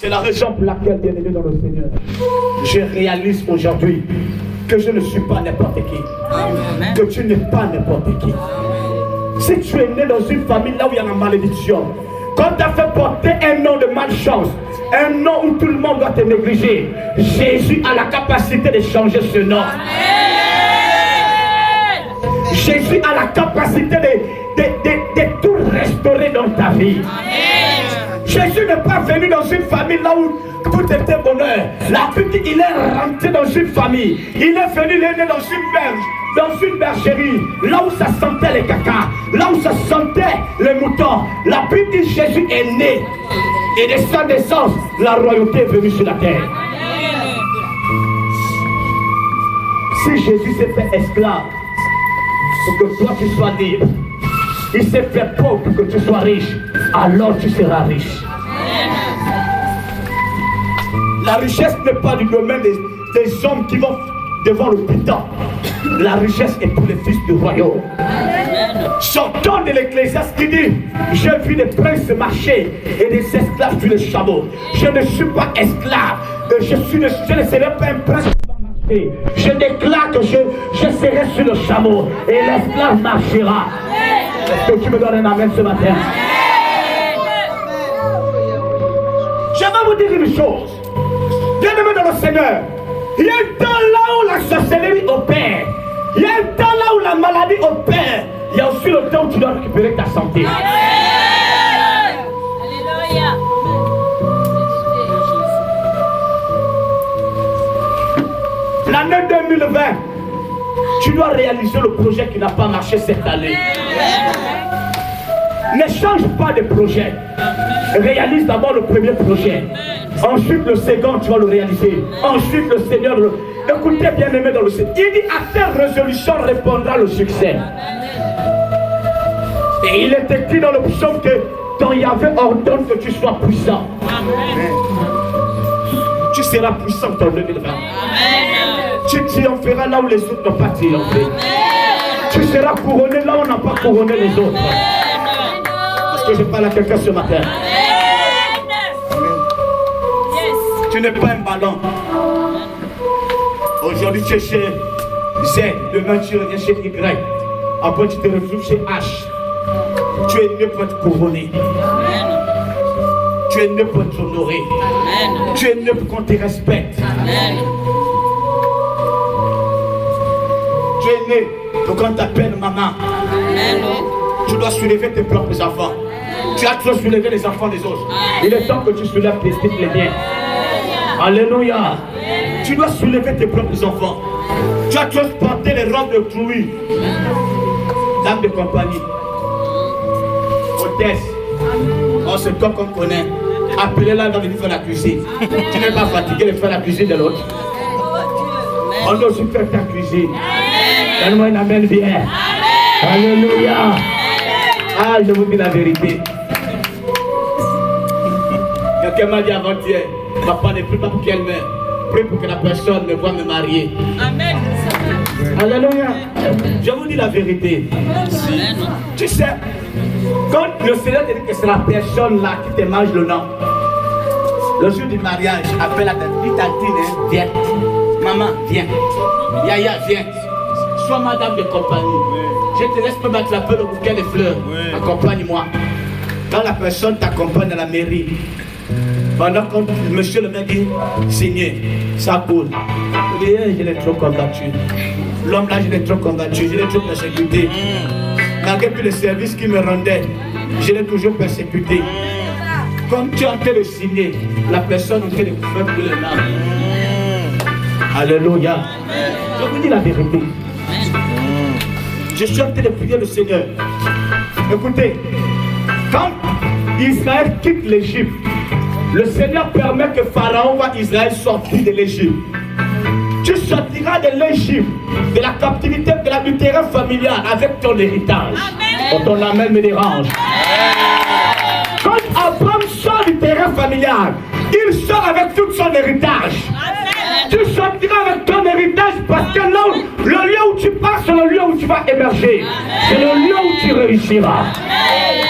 C'est la raison pour laquelle, bien aimé dans le Seigneur, je réalise aujourd'hui que je ne suis pas n'importe qui. Amen. Que tu n'es pas n'importe qui. Amen. Si tu es né dans une famille là où il y a la malédiction, quand tu as fait porter un nom de malchance, un nom où tout le monde doit te négliger, Jésus a la capacité de changer ce nom. Amen. Jésus a la capacité de tout restaurer dans ta vie. Amen. Jésus n'est pas venu dans une famille là où tout était bonheur. La Bible, il est rentré dans une famille. Il est venu, il est né dans une bergerie, là où ça sentait les cacas, là où ça sentait les moutons. La Bible dit Jésus est né. Et de sa naissance, la royauté est venue sur la terre. Si Jésus s'est fait esclave pour que toi tu sois libre, il s'est fait pauvre pour que tu sois riche, alors tu seras riche. La richesse n'est pas du domaine des hommes qui vont devant le putain. La richesse est pour les fils du royaume. Sortons de l'Ecclésiaste qui dit: j'ai vu des princes marcher et des esclaves sur le chameau. Je ne suis pas esclave. Je ne serai pas un prince qui va marcher. Je déclare que je serai sur le chameau et l'esclave marchera. Est-ce que tu me donnes un amen ce matin? Je vais vous dire une chose. Bien-aimé dans le Seigneur, il y a un temps là où la sorcellerie opère. Il y a un temps là où la maladie opère. Il y a aussi le temps où tu dois récupérer ta santé. Alléluia. L'année 2020, tu dois réaliser le projet qui n'a pas marché cette année. Ne change pas de projet. Réalise d'abord le premier projet. Ensuite le second, tu vas le réaliser. Ensuite le Seigneur. Écoutez bien aimé dans le Seigneur. Il dit: à tes résolutions répondra le succès. Et il est écrit dans le psaume que ton Yahvé ordonne que tu sois puissant. Amen. Tu seras puissant en 2020. Amen. Tu triompheras là où les autres n'ont pas triomphé. Amen. Tu seras couronné là où on n'a pas couronné les autres. Amen. Parce que je parle à quelqu'un ce matin. Amen. Yes. Tu n'es pas un ballon. Aujourd'hui tu es chez Z, demain tu reviens chez Y. Après tu te retrouves chez H. Tu es né pour être couronné. Amen. Tu es né pour être honoré. Amen. Tu es né pour qu'on te respecte. Amen. Tu es né pour qu'on t'appelle maman. Amen. Tu dois soulever tes propres enfants. Amen. Tu as trop soulevé les enfants des autres. Amen. Il est temps que tu soulèves les miens. Alléluia. Amen. Tu dois soulever tes propres enfants. Tu as trop porté les robes de Trouille. Dame de compagnie. Hôtesse. Oh, c'est toi qu'on connaît. Appelez-la dans le faire la cuisine. Tu n'es pas fatigué de faire la cuisine de l'autre. On doit aussi faire ta cuisine. Donne-moi une amen bien. Alléluia. Ah, je vous dis la vérité. Quelqu'un m'a dit avant-hier: papa ne prie pas pour qu'elle meure. Prie pour que la personne me voie me marier. Amen. Alléluia. Je vous dis la vérité. Tu sais, quand le Seigneur te dit que c'est la personne là qui te mange le nom, le jour du mariage, appelle à ta tantine, viens. Maman, viens. Yaya, viens. Sois madame de compagnie. Je te laisse me mettre la peur au bouquet de fleurs. Accompagne-moi. Quand la personne t'accompagne à la mairie, pendant que monsieur le maire dit: Seigneur, ça coule. Je l'ai trop combattu. L'homme là, je l'ai trop combattu. Je l'ai trop persécuté. Malgré tous les services qu'il me rendait, je l'ai toujours persécuté. Comme tu es en train de signer, la personne est en train de faire plus les larmes. Alléluia. Je vous dis la vérité. Je suis en train de prier le Seigneur. Écoutez, quand Israël quitte l'Égypte, le Seigneur permet que Pharaon voit Israël sortir de l'Égypte. Tu sortiras de l'Égypte, de la captivité, du terrain familial avec ton héritage. Oh, ton amen me dérange. Quand Abraham sort du terrain familial, il sort avec tout son héritage. Tu sortiras avec ton héritage parce que là, le lieu où tu pars, c'est le lieu où tu vas émerger. C'est le lieu où tu réussiras.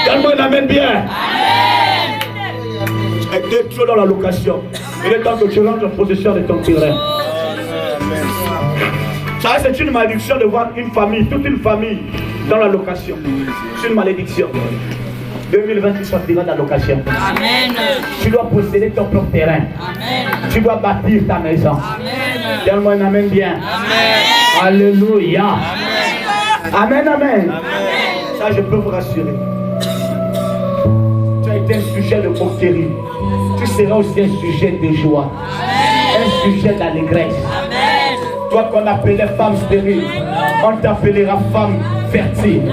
Donne-moi un amen bien. Mais dès que tu es dans la location, il est temps que tu rentres en possession de ton terrain. Ça, c'est une malédiction de voir une famille, toute une famille dans la location. C'est une malédiction. 2020, tu sortiras de la location. Amen. Tu dois posséder ton propre terrain. Amen. Tu dois bâtir ta maison. Amen. Donne-moi un amen bien. Amen. Alléluia. Amen. Amen, amen. Ça, je peux vous rassurer. Tu as été un sujet de moquerie. Tu seras aussi un sujet de joie. Amen. Un sujet d'allégresse. Toi qu'on appelait femme stérile, on t'appellera femme fertile.